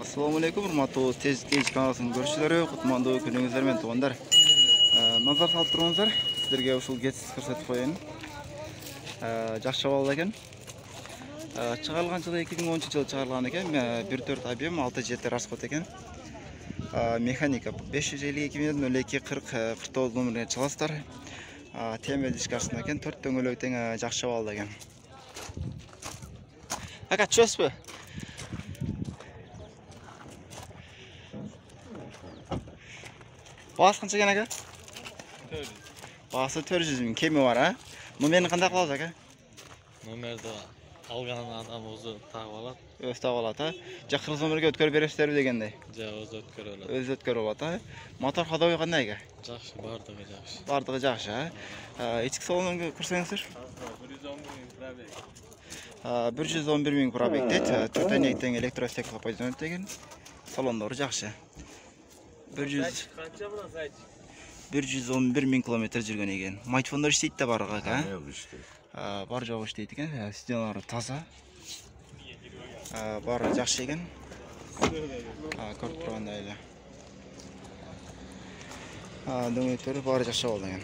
Assalamu alaikum, урматтуу Tez каналынын көрүүчүлөрү, кутмандуу күнүңүздөр менен туугандар. Назар салып туруңуздар, сиздерге ушул кетсиз көрсөтүп коеюн. Жакшы абал экен. Чыгарылган жылы 2010-жылы чыгарылган экен. 1.4 объем, 6.7 расход экен. Механика 552.02.40 номерге чыгасыздар. Темел дискасында экен, 4 дөңгөлөк тең жакшы абал экен. Aka чөспү? Басы қанша екен aka? 400. Басы 400 мың, кеми бар, а? Номерін қандай қыласыз aka? Номерді алған адам өзі тағып алады. Өзі тағып алады, а? Жа қырғыз номерге өткөрүп бересіздер дегендей? Жа өзі өткөрүп алады. Өзі өткөрүп алады, а? Мотор ходовой қандай aka? Жақсы, бардығы жақсы. Бардығы жақсы, а? Ички салонын көрсеңіздер? 111 мың пробег дейді. 4 әйнектен электростекла пайдаланылады деген. Салондары жақсы. 111 мың километр жүрген екен. Майтфондар іштейді де барлығы, aka? Бар жоғы іштейді екен. Стеналары таза. Бары жақсы екен. Көріп тұрғанда әлі. Дөңгелектері бары жақсы болды екен.